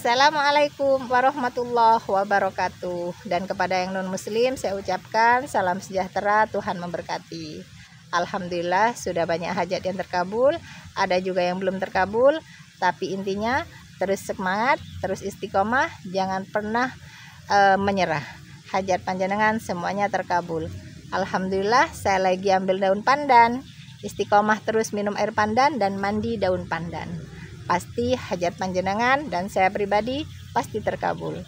Assalamualaikum warahmatullahi wabarakatuh. Dan kepada yang non-muslim saya ucapkan salam sejahtera, Tuhan memberkati. Alhamdulillah sudah banyak hajat yang terkabul, ada juga yang belum terkabul. Tapi intinya terus semangat, terus istiqomah, jangan pernah menyerah. Hajat panjenengan semuanya terkabul. Alhamdulillah saya lagi ambil daun pandan. Istiqomah terus minum air pandan dan mandi daun pandan. Pasti hajat panjenengan dan saya pribadi pasti terkabul.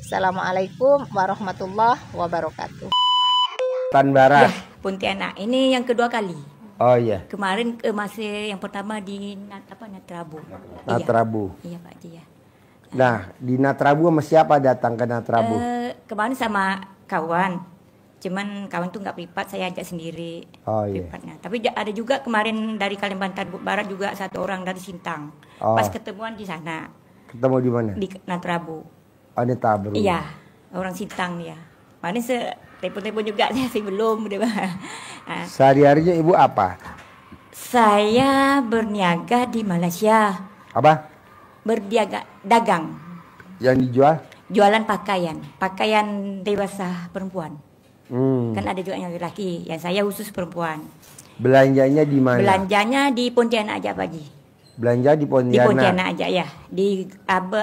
Assalamualaikum warahmatullahi wabarakatuh. Tan Barat. Ya, Pontianak. Ini yang kedua kali. Oh iya. Kemarin masih yang pertama di Natrabu. Natrabu. Iya Pak Ji ya. Nah, di Natrabu sama siapa datang ke Natrabu? Kemarin sama kawan. Cuman kawan tuh nggak privat, saya ajak sendiri. Oh iya. Privatnya. Tapi ada juga kemarin dari Kalimantan Barat juga satu orang dari Sintang. Oh. Pas ketemuan di sana. Ketemu di mana? Di Natrabu. Oh, Natrabu. Iya, orang Sintang dia. Mana telepon-telepon juga sih belum udah. Sehari-harinya Ibu apa? Saya berniaga di Malaysia. Apa? Berniaga dagang. Yang dijual? Jualan pakaian dewasa perempuan. Kan ada juga yang laki, yang saya khusus perempuan. Belanjanya di mana? Belanjanya di Pontianak aja Pak Ji. Belanja di Pontianak? Di Pontianak aja ya. Di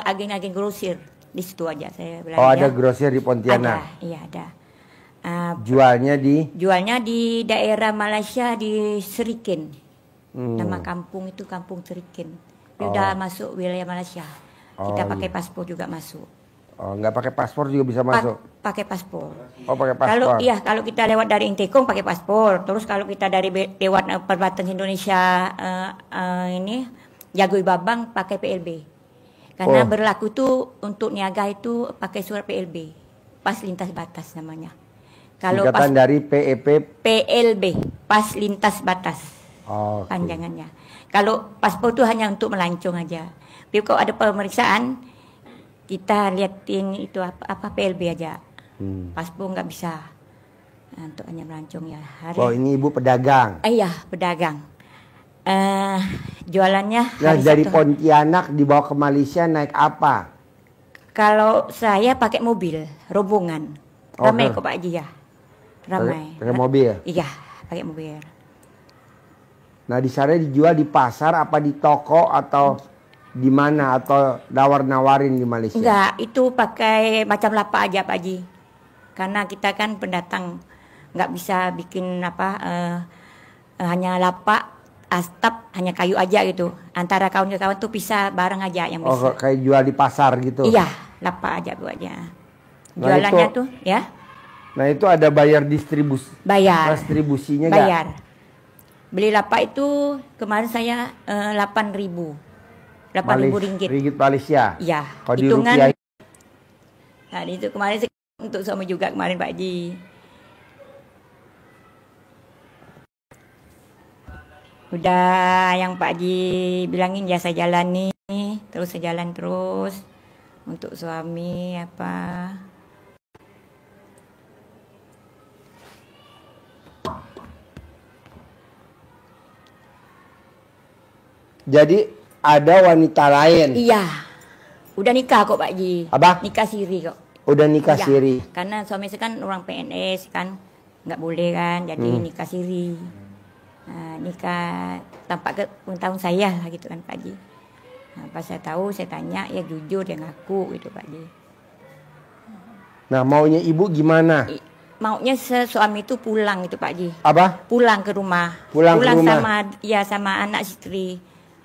agen-agen grosir. Di situ aja saya belanja. Oh, ada grosir di Pontianak? Ada, iya ada. Jualnya di? Jualnya di daerah Malaysia di Serikin. Nama kampung itu Kampung Serikin. Udah masuk wilayah Malaysia. Kita pakai paspor juga masuk. Oh, nggak pakai paspor juga bisa masuk? Pakai paspor. Oh, pakai paspor. Kalau kita lewat dari Intekong pakai paspor. Terus kalau kita dari lewat perbatasan Indonesia ini Jagoi Babang pakai PLB. Karena berlaku tuh untuk niaga itu pakai surat PLB. Pas lintas batas namanya. Kalau singkatan dari PEP? PLB, pas lintas batas. Oh, panjangannya. Kalau paspor tuh hanya untuk melancong aja. Tapi kalau ada pemeriksaan kita liatin itu apa PLB aja. Paspor nggak bisa. Untuk hanya melancong ya. Oh, ini Ibu pedagang? Iya, pedagang. Jualannya Nah, dari Pontianak dibawa ke Malaysia naik apa? Kalau saya pakai mobil rombongan. Ramai kok Pak Haji ya. Ramai. Pakai mobil? Iya, pakai mobil. Nah, di sana dijual di pasar apa di toko atau di mana atau nawar-nawarin di Malaysia? Enggak, itu pakai macam lapak aja Pak Haji. Karena kita kan pendatang, nggak bisa bikin hanya lapak, atap, hanya kayu aja gitu. Antara kawan ke kawan tuh pisah barang aja yang bisa. Oh, kayak jual di pasar gitu? Iya, lapak aja buatnya. Jualannya nah, itu, tuh ya. Nah, itu ada bayar distribusi? Bayar. Distribusinya bayar. Gak? Beli lapak itu kemarin saya 8.000. 8.000 ringgit. Ringgit Malaysia? Iya. Kalau di rupiah? Nah, itu kemarin untuk suami juga kemarin Pak Haji. Udah yang Pak Haji bilangin ya saya jalani, terus saya jalan terus untuk suami apa. Jadi ada wanita lain? Iya, udah nikah kok Pak Haji. Apa? Nikah siri kok. Udah nikah siri? Karena suami saya kan orang PNS kan, nggak boleh kan, jadi nikah siri. Nah, nikah tanpa tahun saya lah gitu kan Pak Haji. Nah, pas saya tahu saya tanya ya jujur dia ngaku gitu Pak Haji. Nah, maunya Ibu gimana? Maunya suami itu pulang itu Pak Haji. Apa? Pulang ke rumah. Pulang ke rumah. sama anak istri.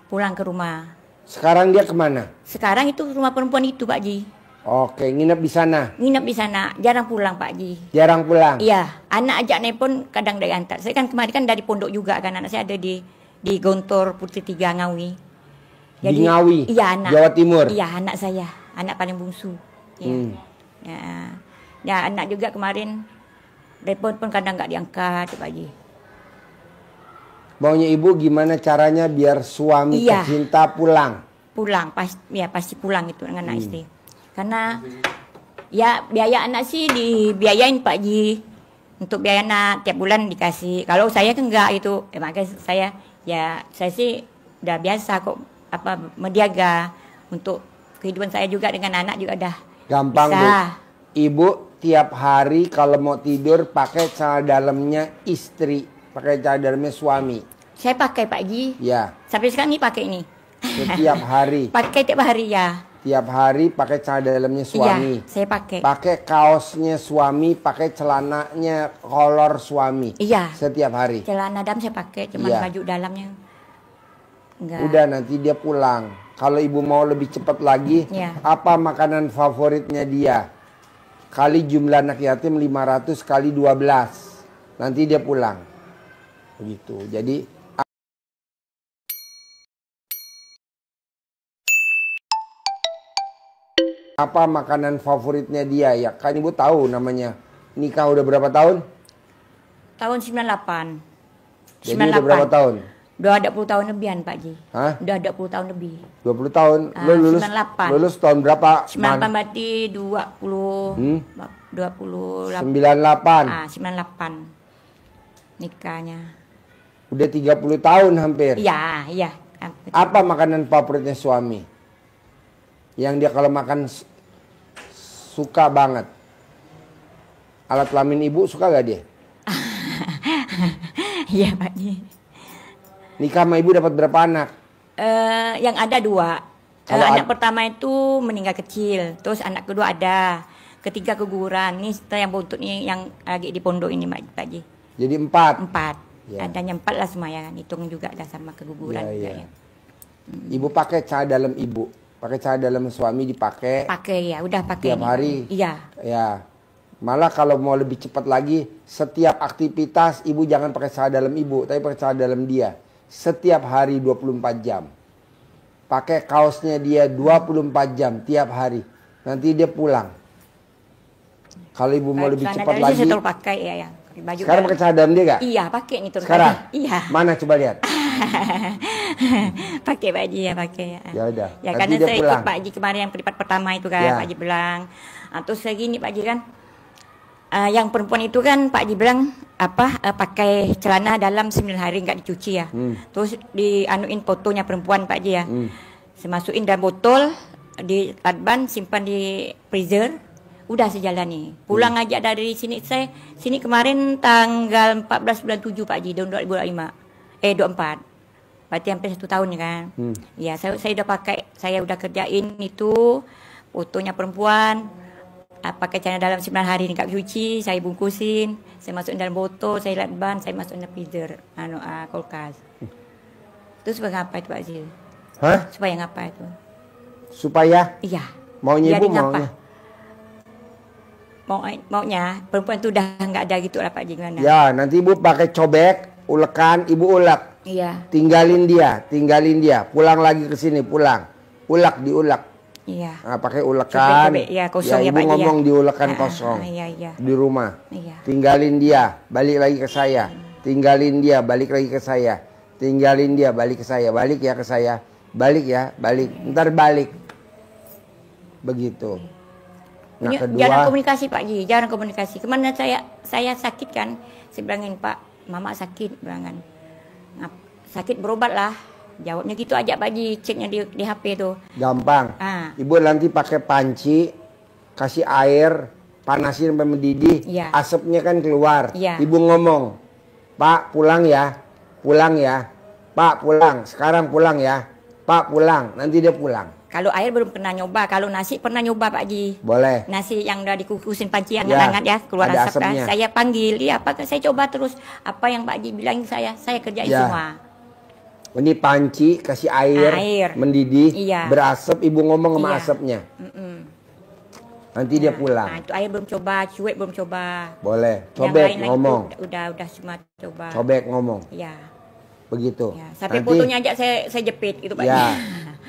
Pulang ke rumah. Sekarang dia kemana? Sekarang itu rumah perempuan itu Pak Haji. Oke, nginep di sana? Nginep di sana, jarang pulang Pak Haji. Jarang pulang? Iya, anak ajak nelpon kadang dari antar. Saya kan kemarin kan dari pondok juga kan, anak saya ada di Gontor Putri 3 Ngawi. Jadi, di Ngawi? Iya, anak. Jawa Timur? Iya, anak saya, anak paling bungsu. Ya. Ya, anak juga kemarin telepon pun kadang nggak diangkat Pak Haji. Maunya Ibu gimana caranya biar suami tercinta pulang? Pulang, pasti pulang itu dengan anak istri. Karena ya biaya anak sih dibiayain Pak Haji. Untuk biaya anak tiap bulan dikasih. Kalau saya kan enggak itu. Makanya saya sih udah biasa kok mendiaga untuk kehidupan saya juga dengan anak juga dah Gampang, Bu. bisa. Ibu tiap hari kalau mau tidur pakai celana dalamnya istri, pakai celana dalamnya suami. Saya pakai Pak Haji. Ya, Sampai sekarang ini pakai ini. setiap hari. Pakai tiap hari ya. Tiap hari pakai celana dalamnya suami. Iya, saya pakai. Pakai kaosnya suami, pakai celananya kolor suami. Iya. Setiap hari. Celana dalam saya pakai, cuma Iya. baju dalamnya enggak. Udah nanti dia pulang. Kalau ibu mau lebih cepat lagi, Iya. apa makanan favoritnya dia? Kali jumlah anak yatim 500 kali 12. Nanti dia pulang. Begitu. Jadi apa makanan favoritnya dia ya? Kan ibu tahu namanya. Nikah udah berapa tahun? Tahun 98. Jadi udah berapa tahun? Udah ada 10 tahun lebihan Pak Ji. Hah? Udah ada 10 tahun lebih. 20 tahun. Ah, Lu lulus 98. lulus tahun berapa? 98 berarti 20 28. 98. 98. Nikahnya. Udah 30 tahun hampir. Iya, iya. Apa makanan favoritnya suami? Yang dia kalau makan suka banget. Alat kelamin ibu suka gak dia? Iya Pak Ji. Nikah sama ibu dapat berapa anak? Yang ada 2. Kalau Anak pertama itu meninggal kecil. Terus anak kedua ada. Ketiga keguguran. Ini setelah yang buntut nih yang lagi di pondok ini Pak Ji. Jadi 4. 4. Ya. Adanya 4 lah semua ya. Hitung juga ada sama keguguran Ya, juga ya. ya. Ibu pakai celana dalam ibu. Pakai celana dalam suami dipakai. Pakai ya, udah pakai. Tiap ini, hari? Pak Ji. Iya. Ya. Malah kalau mau lebih cepat lagi, setiap aktivitas ibu jangan pakai celana dalam ibu, tapi pakai celana dalam dia. Setiap hari 24 jam. Pakai kaosnya dia 24 jam tiap hari. Nanti dia pulang. Kalau ibu mau lebih Celana cepat dalam lagi. saya selalu pakai ya yang baju. Sekarang pakai celana dalam dia gak? Iya, pakai nih terus. Sekarang? Iya. Mana coba lihat. Pakai Pak Haji ya, pakai ya. Ya udah. Ya Nanti karena dia saya pulang. ikut Pak Haji kemarin yang peripat pertama itu kan, Ya. Pak Haji bilang. Terus saya gini Pak Haji kan, yang perempuan itu kan Pak Haji bilang pakai celana dalam 9 hari nggak dicuci ya. Terus dianuin fotonya perempuan Pak Haji ya. Saya masukin dalam botol, di adban, simpan di freezer. Udah sejalan nih. Pulang aja dari sini sini kemarin tanggal 14 bulan 7 Pak Haji tahun 2005. 24. Berarti hampir 1 tahun ya kan. Ya, saya udah pakai, saya udah kerjain itu fotonya perempuan. Pakai celana dalam 9 hari nggak cuci, saya bungkusin, saya masukin dalam botol, saya lakban, saya masukin dalam freezer, kulkas. Terus supaya ngapa itu Pak Haji? Hah? Supaya ngapa itu? Supaya Iya. maunya Jadi ibu ngapa? maunya. Maunya perempuan itu udah nggak ada gitu lah Pak Haji gimana? Ya, nanti ibu pakai cobek, ulekan, ibu ulek. Iya. Tinggalin dia. Pulang lagi ke sini, pulang. Diulek. Iya. Nah, pakai ulekan. Cobek, ya, kosong ya, ibu Pak Haji, ngomong ya. diulekan kosong. Iya. Di rumah. Iya. Tinggalin dia, balik lagi ke saya. Tinggalin dia, balik lagi ke saya. Tinggalin dia, balik ke saya. Balik ya ke saya. Balik ya, balik. Ntar balik. Begitu. Nah, Jarang kedua, komunikasi Pak Ji, jarang komunikasi. Kemana saya sakit kan, saya bilangin Pak, Mama sakit, bilangan. Sakit berobat lah. Jawabnya gitu aja Pak Ji, ceknya di HP tuh. gampang. Ibu nanti pakai panci, kasih air, panasin sampai mendidih, Iya. asapnya kan keluar. Iya. Ibu ngomong, Pak pulang ya, Pak pulang, sekarang pulang ya, Pak pulang, nanti dia pulang. Kalau air belum pernah nyoba, kalau nasi pernah nyoba Pak Ji. Boleh. Nasi yang udah dikukusin panci yang Ya, hangat ya, keluar ada asap kan. asapnya. Saya panggil, iya Pak, saya coba terus apa yang Pak Ji bilang saya kerjain Ya. semua. Ini panci, kasih air, mendidih, Iya. berasap, ibu ngomong sama Iya. asapnya. Nanti dia pulang. Nah, itu air belum coba, cuek belum coba. Boleh, Yang cobek lain-lain ngomong, itu udah semua coba. cobek ngomong, Iya. begitu. Ya, sampai fotonya aja saya jepit gitu Pak. Ya,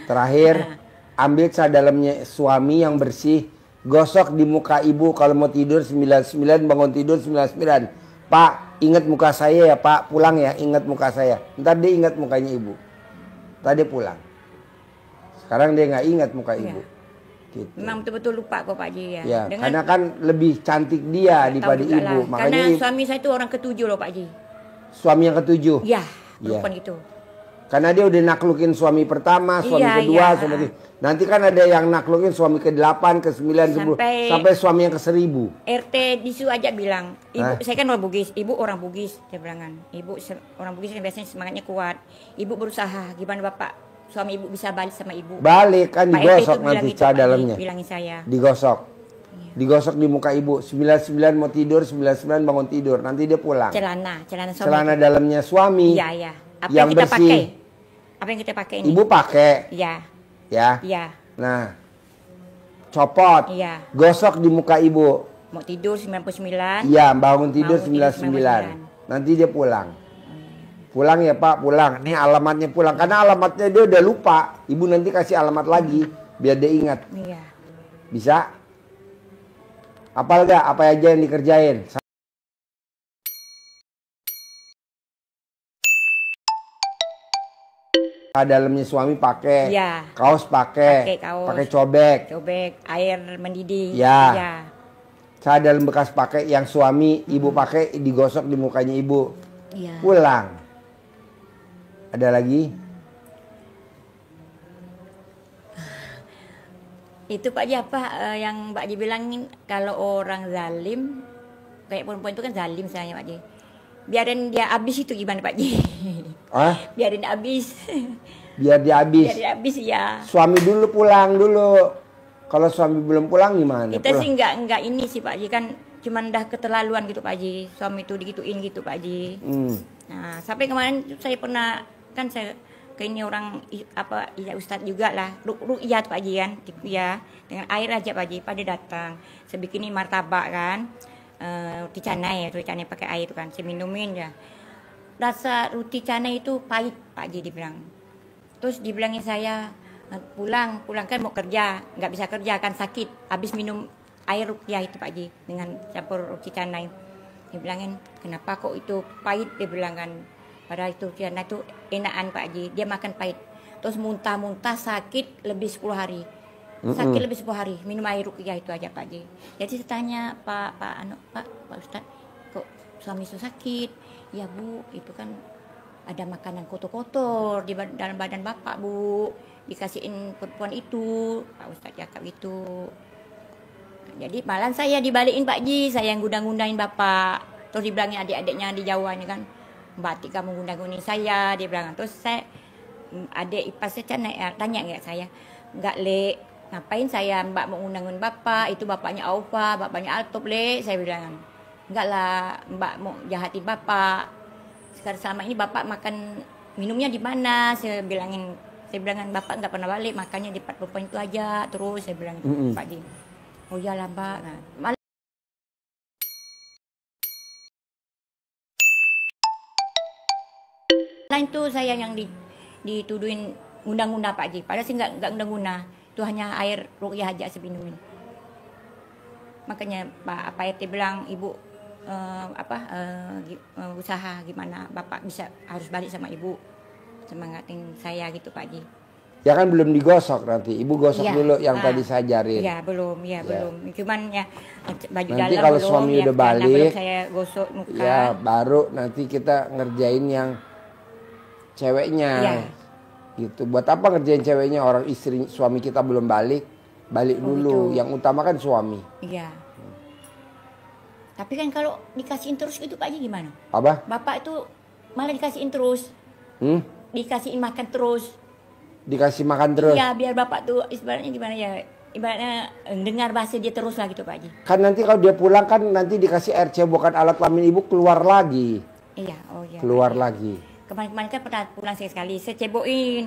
terakhir ambil celana dalamnya suami yang bersih, gosok di muka ibu kalau mau tidur 99, bangun tidur 99. Pak, ingat muka saya ya Pak, pulang ya, ingat muka saya. Ntar dia ingat mukanya ibu. Ntar dia pulang. Sekarang dia nggak ingat muka ibu. Gitu. Memang betul-betul lupa kok Pak Ji ya. Ya, karena kan lebih cantik dia daripada Tahu juga ibu. lah. Makanya Karena suami saya itu orang ketujuh loh Pak Ji. suami yang ketujuh. Iya, Iya. perempuan gitu. Karena dia udah naklukin suami pertama, suami kedua, suami ketiga. Nanti kan ada yang naklukin suami ke-8, ke-9, ke-10, sampai suami yang ke-1000. RT di situ aja bilang, ibu, saya kan orang Bugis, ibu orang Bugis, dia bilangan. Ibu orang Bugis kan biasanya semangatnya kuat. Ibu berusaha, gimana bapak, suami ibu bisa balik sama ibu. Balik kan digosok nanti itu, dalamnya. Bilangin saya. Digosok. Digosok di muka ibu. 99 mau tidur, 99 bangun tidur. Nanti dia pulang. Celana suami. Celana dalamnya suami. Iya, iya. Apa yang yang kita bersih. pakai? Apa yang kita pakai ini? Ibu pakai. Iya. Ya. Iya. Nah. Copot. Iya. Gosok di muka ibu. Mau tidur 99. Iya, bangun tidur 99. Nanti dia pulang. Pulang ya Pak, pulang. Nih alamatnya pulang. Karena alamatnya dia udah lupa. Ibu nanti kasih alamat lagi biar dia ingat. Iya. Bisa? Apal gak apa aja yang dikerjain? Dalamnya suami pakai, ya. Kaos pakai, pakai cobek, air mendidih, ya. Saya dalam bekas pakai yang suami ibu pakai digosok di mukanya ibu, ya. Pulang. Ada lagi? Itu Pak Ji apa yang Pak Ji bilangin kalau orang zalim kayak perempuan itu kan zalim saya Pak Ji. Biarin dia habis itu gimana Pak Ji? Biarin habis. Biar dia habis. Biar dia habis ya. Suami dulu pulang dulu. Kalau suami belum pulang gimana? Kita sih enggak ini sih Pak Ji kan cuman dah keterlaluan gitu Pak Ji. Suami itu digituin gitu Pak Ji. Nah, sampai kemarin saya pernah kan saya ke ini orang apa ya Ustadz juga lah. Ru'iyat Pak Ji kan gitu ya. Dengan air aja Pak Ji pada datang. Saya bikin ini martabak kan. Roti canai pakai air itu kan saya minumin ya, rasa roti canai itu pahit Pak Ji dibilang. Terus dibilangin saya pulang kan mau kerja nggak bisa kerja kan sakit habis minum air rukiah itu Pak Ji dengan campur roti canai. Dibilangin kenapa kok itu pahit, dia bilang kan padahal itu roti canai itu enakan Pak Ji, dia makan pahit terus muntah-muntah sakit lebih 10 hari. Sakit lebih 10 hari, minum air ruqyah itu aja Pak Ji. Jadi saya tanya Pak Ustadz, kok suami itu sakit? Ya Bu, itu kan ada makanan kotor-kotor di dalam badan Bapak Bu, dikasihin perempuan itu, Pak Ustadz cakap itu. Jadi malam saya dibalikin Pak Ji, saya yang gundang-gundangin Bapak. Terus dibilangin adik-adiknya di Jawa ini kan, Mbak Tika mau gundang-gundangin saya, dia bilang. Terus saya, adik ipar saya tanya nggak saya, nggak Le, ngapain saya Mbak mau undangin Bapak, itu bapaknya Aufa, bapaknya Altop Le, saya bilang. Enggak lah, Mbak mau jahatin Bapak. Sekarang selama ini Bapak makan minumnya di mana? Saya bilangin Bapak nggak pernah balik, makannya di perempuan itu aja. Terus saya bilang Pak Ji. Oh iyalah Mbak. Nah, lain tuh saya yang dituduhin undang-undang Pak Ji. Padahal sih nggak undang-undang. Itu hanya air ruqyah aja saya minumin. Makanya Pak RT bilang ibu usaha gimana Bapak bisa harus balik sama ibu, semangatin saya gitu Pak Ji. Ya kan belum digosok nanti, ibu gosok dulu yang tadi saya ajarin. Iya belum. Cuman ya baju nanti dalam kalau belum, suami ya, udah balik, belum saya gosok muka. Ya baru nanti kita ngerjain yang ceweknya. Ya. Gitu. Buat apa ngerjain ceweknya, orang istri suami kita belum balik dulu. Gitu. Yang utama kan suami. Iya. Tapi kan kalau dikasihin terus itu Pak Ji gimana? Apa? Bapak itu malah dikasihin terus. Dikasihin makan terus. Dikasih makan terus? Iya, biar Bapak tuh ibaratnya gimana ya? Ibaratnya dengar bahasa dia terus lah gitu Pak Ji. Kan nanti kalau dia pulang kan nanti dikasih air cebokan alat kelamin ibu keluar lagi. Iya, oh iya. Keluar lagi. Kemarin kan pernah pulang sekali, saya cebokin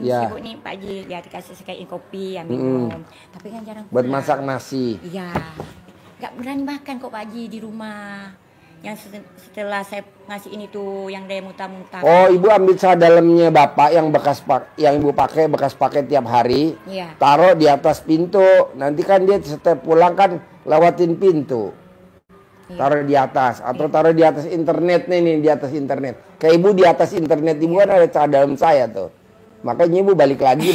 Pak Ji, ya dikasih sekaliin kopi, ya minum. Tapi kan jarang pulang. Buat masak nasi. Iya, nggak berani makan kok Pak Ji di rumah. Yang setelah saya ngasih ini tuh, yang dia muntah-muntah. Oh, ibu ambil dalamnya Bapak yang yang ibu pakai bekas pakai tiap hari, taruh di atas pintu. Nanti kan dia setiap pulang kan lewatin pintu. Taruh di atas atau taruh di atas internet nih, di atas internet. Kayak ibu di atas internet ibu kan ada celana dalam saya tuh. Makanya ibu balik lagi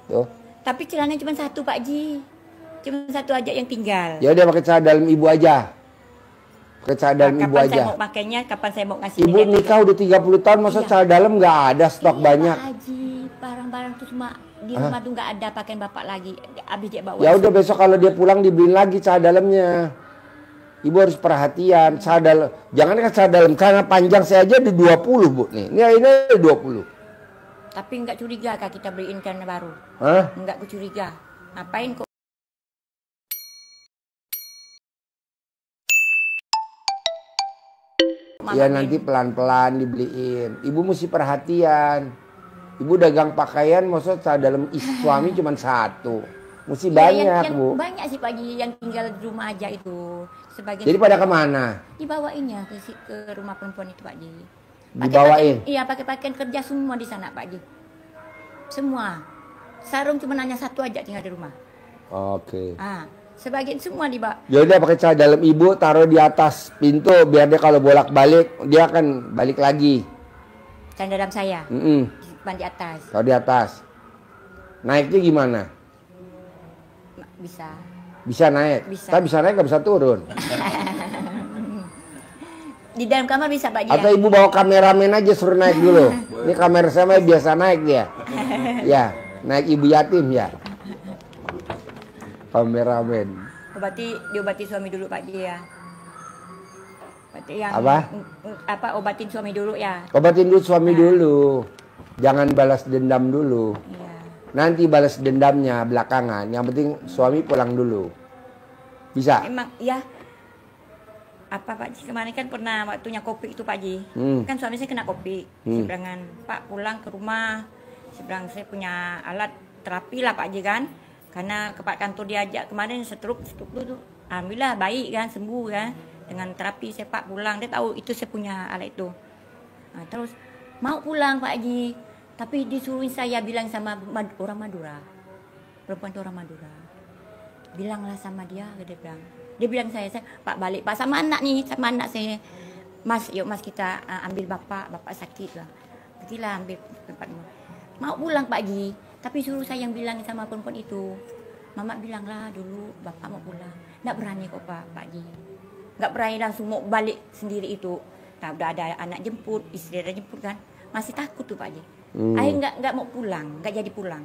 tuh. Tapi celananya cuma satu Pak Ji. Cuma satu aja yang tinggal. Ya udah pakai celana dalam ibu aja. Ke celana dalam ibu kapan aja. saya mau pakainya, kapan saya mau ngasih. Ibu nikah udah 30 tahun, masa Iya. celana dalam nggak ada stok Iya, banyak? Pak Haji, barang-barang tuh cuma di rumah tuh nggak ada pakaian bapak lagi. Habis dia bawa. Ya udah besok kalau dia pulang dibeliin lagi celana dalamnya. Ibu harus perhatian, celana dalam. Jangan kan celana dalam, celana panjang saya aja ada 20, Bu. Nih, ini ada 20. Tapi nggak curiga kak kita beliin celana baru. Hah? Nggak curiga. Ngapain kok? Ya nanti pelan-pelan dibeliin. Ibu mesti perhatian. Ibu dagang pakaian, maksud celana dalam suami cuma satu. Mesti banyak, yang Bu. banyak sih Pak Ji yang tinggal di rumah aja itu. Sebagian Jadi pada kemana? dibawainnya ke rumah perempuan itu Pak Ji. Dibawain? Iya pakai pakaian kerja semua di sana Pak Ji. Semua. Sarung cuma hanya satu aja tinggal di rumah. Oke. Sebagian semua dibawa. Ya udah pakai celana dalam ibu, taruh di atas pintu biar dia kalau bolak-balik dia akan balik lagi. Celana dalam saya. Disimpan di atas. Taruh di atas. Naiknya gimana? Bisa. Bisa naik. Bisa. Tapi bisa naik nggak bisa turun. Di dalam kamar bisa Pak Ji. Atau ibu bawa kameramen aja suruh naik dulu. Ini kamera saya mah biasa naik dia. Ya, naik ibu yatim ya. Kameramen. Diobati suami dulu Pak Ji ya. Berarti yang Apa? obatin suami dulu ya. Obatin dulu suami dulu. Jangan balas dendam dulu. Iya. Nanti balas dendamnya belakangan. Yang penting suami pulang dulu. Bisa? Emang ya. Apa Pak Ji kemarin kan pernah waktunya kopi itu Pak Ji. Kan suami saya kena kopi. Seberangan Pak pulang ke rumah. Seberang saya punya alat terapi lah Pak Ji kan. Karena ke Pak kantor diajak kemarin stroke itu alhamdulillah baik kan, sembuh kan. Dengan terapi saya Pak pulang, dia tahu itu saya punya alat itu. Terus mau pulang Pak Haji, tapi disuruhin saya bilang sama orang Madura. Perempuan itu orang Madura. Bilanglah sama dia bilang. Dia bilang saya Pak balik Pak sama anak nih, sama anak saya. Mas, yuk Mas kita ambil bapak sakit lah. Pergilah ambil tempatmu. Mau pulang Pak Haji. Tapi suruh saya yang bilang sama perempuan itu. Mama bilanglah dulu bapak mau pulang. Nggak berani kok Pak Haji. Nggak berani langsung mau balik sendiri itu. Nah, udah ada anak jemput, istri ada jemput kan. Masih takut tuh Pak Haji. Akhirnya nggak mau pulang, nggak jadi pulang.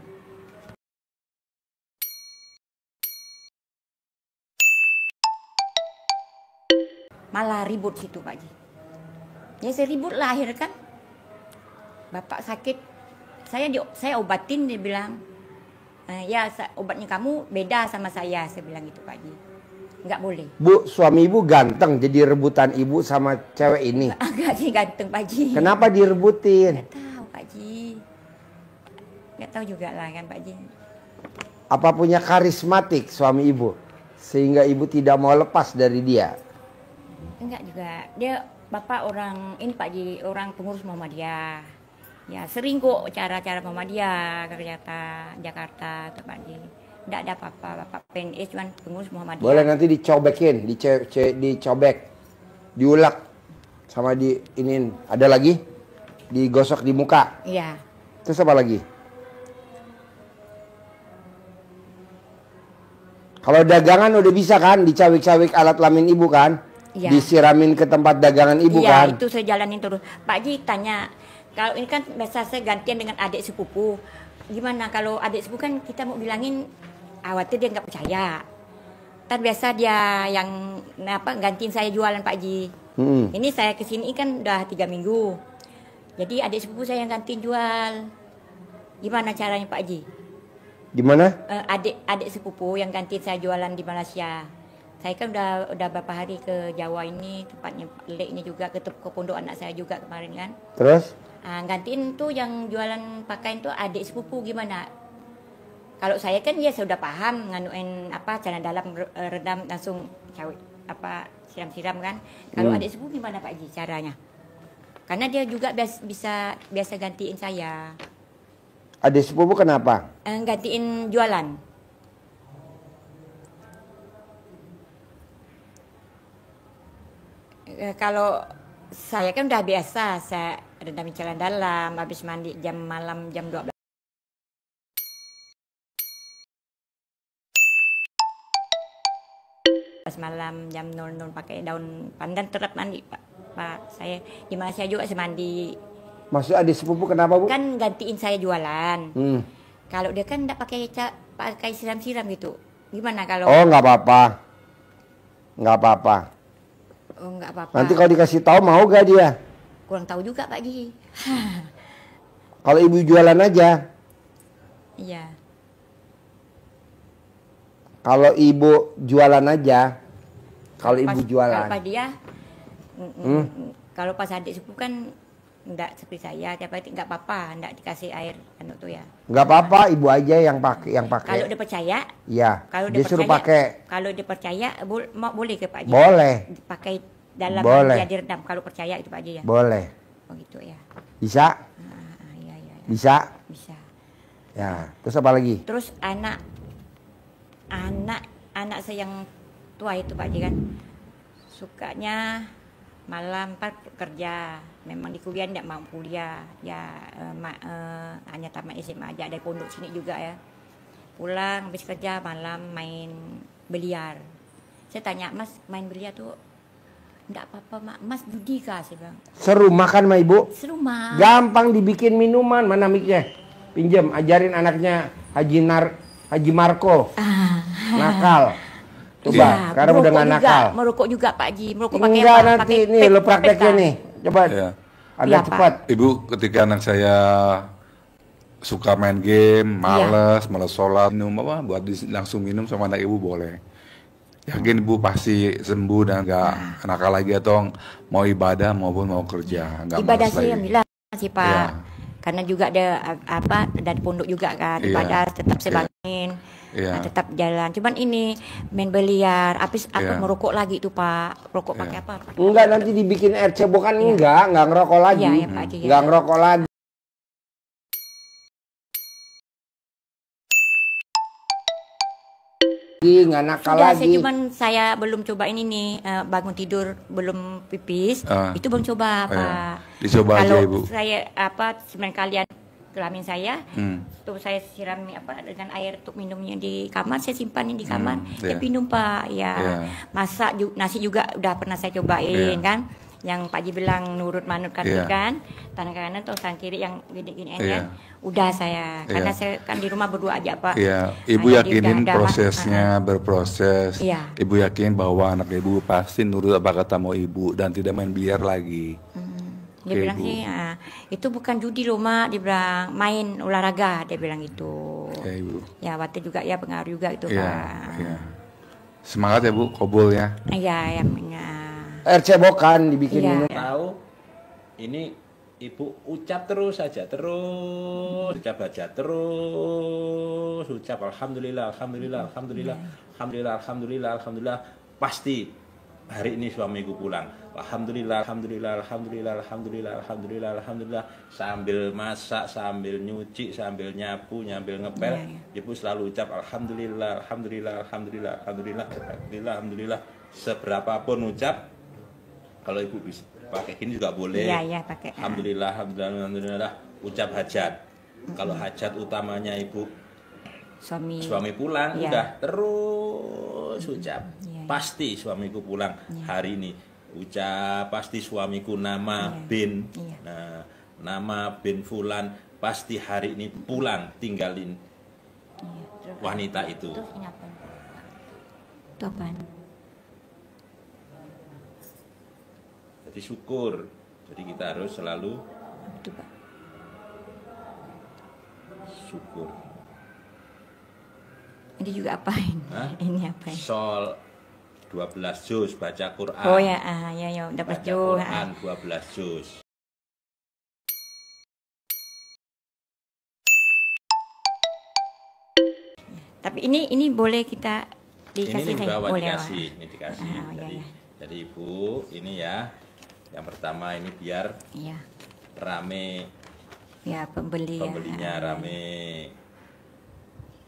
Malah ribut situ Pak Haji. Ya saya ribut lah akhirnya kan. Bapak sakit. Saya obatin, dia bilang, ya obatnya kamu beda sama saya bilang gitu Pak Haji. Nggak boleh. Bu, suami ibu ganteng jadi rebutan ibu sama cewek ini. Agak sih ganteng Pak Haji. Kenapa direbutin? Nggak tahu Pak Haji. Nggak tahu juga lah kan Pak Haji. Apa punya karismatik suami ibu? Sehingga ibu tidak mau lepas dari dia? Enggak juga. Dia bapak orang, ini Pak Haji, orang pengurus Muhammadiyah. Ya sering kok cara-cara Muhammadiyah ke Jakarta tuh Pak Haji. Nggak ada apa-apa, bapak PNS cuman pengurus Muhammadiyah. Boleh nanti dicobekin, dicobek, diulek sama iniin. Ada lagi? Digosok di muka. Iya. Terus apa lagi? Kalau dagangan udah bisa kan dicawik-cawik alat kelamin ibu kan? Iya. Disiramin ke tempat dagangan ibu kan? Iya, itu saya jalanin terus. Pak Haji tanya, kalau ini kan biasa saya gantian dengan adik sepupu. Gimana kalau adik sepupu kan kita mau bilangin khawatir dia nggak percaya. Kan biasa dia yang gantiin saya jualan Pak Haji. Ini saya kesini kan udah 3 minggu. Jadi adik sepupu saya yang gantiin jual. Gimana caranya Pak Haji? Gimana? Adik sepupu yang gantiin saya jualan di Malaysia. Saya kan udah beberapa hari ke Jawa ini, tempatnya Lek ini juga ke pondok anak saya juga kemarin kan. Terus? Gantiin tuh yang jualan pakaian tuh adik sepupu gimana? Kalau saya kan ya sudah paham nganuin celana dalam redam langsung siram-siram kan. Kalau adik sepupu gimana Pak Haji caranya? Karena dia juga biasa gantiin saya. Adik sepupu kenapa? Gantiin jualan. Kalau saya kan udah biasa, saya rendamin celana dalam, habis mandi jam malam jam 12. malam jam 00 pakai daun pandan tetap mandi Pak. Saya di Malaysia juga saya mandi. Maksud adik sepupu kenapa Bu? Kan gantiin saya jualan. Kalau dia kan enggak pakai siram-siram gitu. Gimana kalau? Oh nggak apa-apa. Nggak apa-apa. Oh nggak apa-apa. Nanti kalau dikasih tahu mau gak dia? Kurang tahu juga Pak Ji. Kalau ibu jualan aja. Iya. Kalau ibu jualan aja. Kalau ibu jualan. Kalau pas dia, kalau pas adik sepupu kan enggak seperti saya, tiap hari enggak apa-apa, enggak dikasih air anu tuh ya. Nggak apa-apa, ibu aja yang pakai. Kalau dia percaya, iya. Kalau dia suruh pakai. Kalau dia percaya, boleh ke Pak Ji? Boleh. Pakai dalam dia direndam kalau percaya itu Pak Ji ya. Boleh. Oh gitu ya. Bisa? Iya. Bisa? Bisa. Ya, terus apa lagi? Terus anak saya yang tua itu Pak Ji kan sukanya malam pas kerja, memang di kuliah tidak mau kuliah ya, hanya tamat SMA aja, ada pondok sini juga ya, pulang habis kerja malam main biliar. Saya tanya, Mas main biliar tuh enggak apa-apa Mas, judi kah? Saya bilang. Seru makan sama ibu? Seru mah. Gampang dibikin minuman, mana miknya? Pinjam, ajarin anaknya Haji Marco. Nakal. Coba, ya, sekarang udah nggak nakal. Merokok juga Pak Ji, merokok pakai enggak apa? Nanti nih lo prakteknya nih. Coba. Ya. Agak cepat. Ibu, ketika anak saya suka main game, malas sholat, minum apa, buat langsung minum sama anak ibu boleh. Yakin ibu pasti sembuh dan nggak nakal lagi atau mau ibadah maupun mau kerja. Ibadah sih alhamdulillah sih Pak. Ya. Karena juga ada apa dari pondok juga kan, ibadah tetap sebangin. Tetap jalan. Cuman ini main biliar, habis aku merokok lagi itu Pak. Rokok pakai apa? Enggak, nanti dibikin air cebokan enggak ngerokok lagi. Iya, Pak Ji, enggak ngerokok lagi. Nggak nakal Sudah, lagi. cuman saya belum coba ini nih, bangun tidur belum pipis, itu belum coba Pak. Dicoba kalau aja Ibu. Saya semen kalian kelamin saya, tuh saya siram dengan air untuk minumnya di kamar, saya simpanin di kamar, saya minum Pak. Masak nasi juga udah pernah saya cobain kan. Yang Pak Ji bilang nurut manut kan, kan tangan kanan atau tangan kiri yang gini-gini kan. Udah saya, karena saya kan di rumah berdua aja Pak. Ibu yakinin prosesnya berproses. Ibu yakin bahwa anak ibu pasti nurut apa kata mau ibu dan tidak main biliar lagi. Dia bilang sih, itu bukan judi loh Mak, dia bilang main olahraga, dia bilang gitu. Ibu. Ya waktu juga ya pengaruh juga itu Pak. Semangat ya Bu, kobol ya. Iya. Air cebokan dibikin minum. Tahu ini ibu ucap terus saja, ucap aja terus, ucap alhamdulillah, alhamdulillah, pasti hari ini suamiku pulang. Alhamdulillah, sambil masak, sambil nyuci, sambil nyapu, sambil ngepel, ibu selalu ucap alhamdulillah. Seberapapun ucap, kalau ibu bisa pakai gini juga boleh. Pakai. Alhamdulillah, ucap hajat. Kalau hajat utamanya ibu suami pulang, udah terus ucap. Pasti suamiku pulang hari ini. Ucap pasti suamiku nama bin. Nah, nama bin Fulan pasti hari ini pulang tinggalin wanita itu. Itu apaan? Jadi syukur. Jadi kita harus selalu syukur. Ini juga apain? Ini apain? Sol 12 juz baca Quran. Oh ya, dapat juz. Quran 12 juz. Tapi ini boleh kita dikasih ini saya? Boleh. Ini dikasih. Jadi Ibu, ini ya. Yang pertama ini biar rame. Ya, pembelinya rame.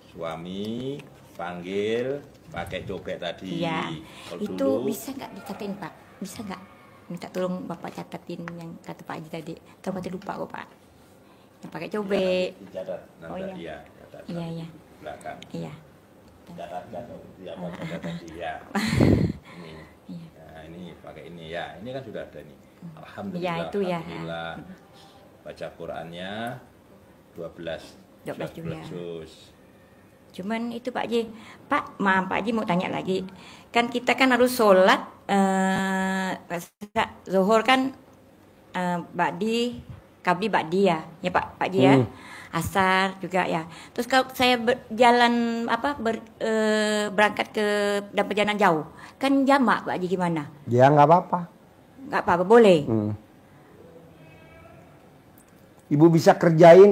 Suami panggil pakai cobek tadi. Iya. Itu dulu, bisa nggak dikatain Pak? Bisa nggak? Minta tolong Bapak catatin yang kata Pak Haji tadi. Terus lupa kok Pak. Yang pakai cobek. Dicatat. Iya. Catat. Iya. Belakang. Iya. Catat tadi ya. Ini. Nah, ini pakai ini ya. Ini kan sudah ada nih. Alhamdulillah. Ya, itu ya. Alhamdulillah. Baca Qurannya 12 juz. Cuman itu Pak Haji, Pak Haji mau tanya lagi. Kan kita kan harus sholat zuhur kan ba'di, qabli ba'di ya. Ya Pak Haji ya. Asar juga ya. Terus kalau saya berangkat ke dan perjalanan jauh, kan jamak Pak Haji gimana? Ya nggak apa-apa. Nggak apa-apa, boleh. Ibu bisa kerjain,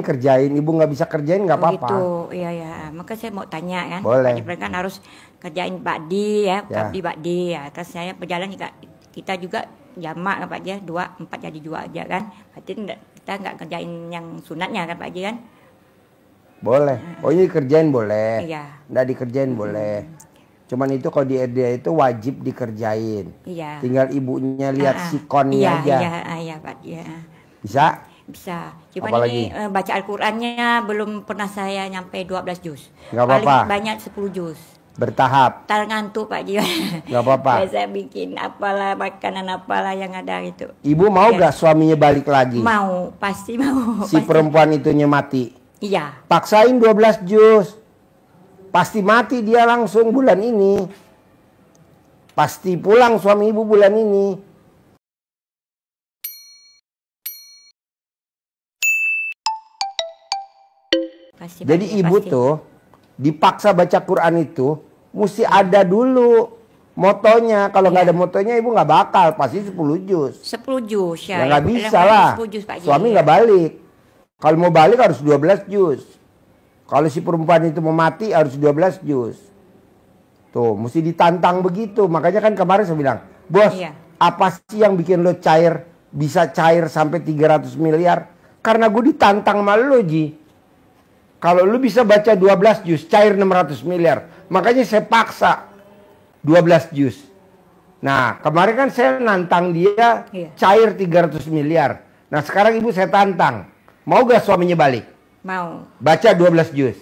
Ibu nggak bisa kerjain nggak apa-apa. Gitu, iya. Maka saya mau tanya kan, boleh. Pak kan harus kerjain ba'di ya, qabli ba'di ya. Terus saya berjalan juga, kita juga jamak kan Pak Haji, 2, 4 jadi 2 aja kan. Berarti kita nggak kerjain yang sunatnya kan Pak Haji kan? Boleh. Oh ini kerjain boleh. Iya. Nggak dikerjain boleh. Cuman itu kalau di RDA itu wajib dikerjain. Iya. Tinggal ibunya lihat sikonnya aja. Iya Pak. Iya. Bisa? Bisa. Cuma apalagi? Ini baca Al-Qur'annya belum pernah saya nyampe 12 juz. Nggak Paling apa-apa. banyak 10 juz. Bertahap. Tar ngantuk Pak Ji. Nggak apa-apa. Saya bikin apalah makanan apalah yang ada itu. Ibu mau gak suaminya balik lagi? Mau, pasti mau. Si perempuan itunya mati? Iya. Paksain 12 juz. Pasti mati dia langsung bulan ini. Pasti pulang suami ibu bulan ini. Jadi ibu tuh dipaksa baca Quran itu mesti ada dulu motonya. Kalau nggak ada motonya ibu nggak bakal, pasti 10 juz. 10 juz ya. Nggak bisa lah. Suami nggak balik. Kalau mau balik harus 12 juz. Kalau si perempuan itu mau mati harus 12 juz. Tuh, mesti ditantang begitu. Makanya kan kemarin saya bilang, bos, apa sih yang bikin lo cair, bisa cair sampai 300 miliar? Karena gue ditantang sama lo, Ji. Kalau lu bisa baca 12 juz, cair 600 miliar. Makanya saya paksa 12 juz. Nah, kemarin kan saya nantang dia cair 300 miliar. Nah, sekarang ibu saya tantang. Mau gak suaminya balik? Mau. Baca 12 juz.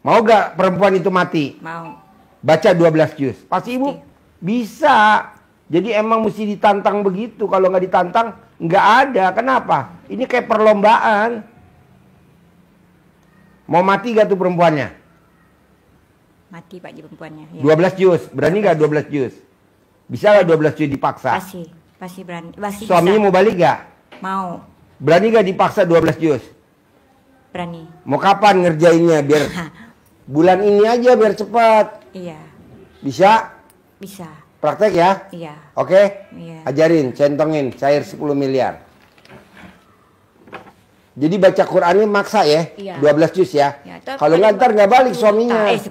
Mau gak perempuan itu mati? Mau. Baca 12 juz. Pasti ibu bisa. Jadi emang mesti ditantang begitu. Kalau nggak ditantang, nggak ada. Kenapa? Ini kayak perlombaan. Mau mati gak tuh perempuannya? Mati Pak Ji perempuannya. Ya. 12 juz. Berani gak 12 juz? Bisa gak 12 juz dipaksa? Pasti berani. Pasti suaminya bisa. Mau balik gak? Mau. Berani gak dipaksa 12 juz? Berani. Mau kapan ngerjainnya? Biar bulan ini aja biar cepat. Iya. Bisa? Bisa. Praktek ya? Iya. Oke? Iya. Ajarin, centongin, cair 10 miliar. Jadi baca Qurannya maksa ya, 12 juz ya. Kalau nggak ntar nggak balik suaminya. 10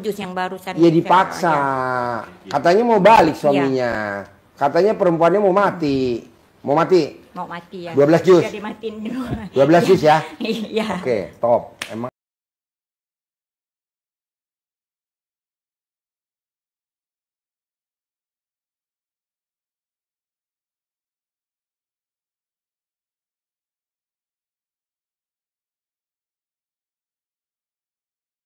juz yang barusan. Iya dipaksa. Katanya mau balik suaminya. Katanya perempuannya mau mati. Mau mati? Mau mati ya. 12 juz. 12 juz ya. Iya. Oke, top.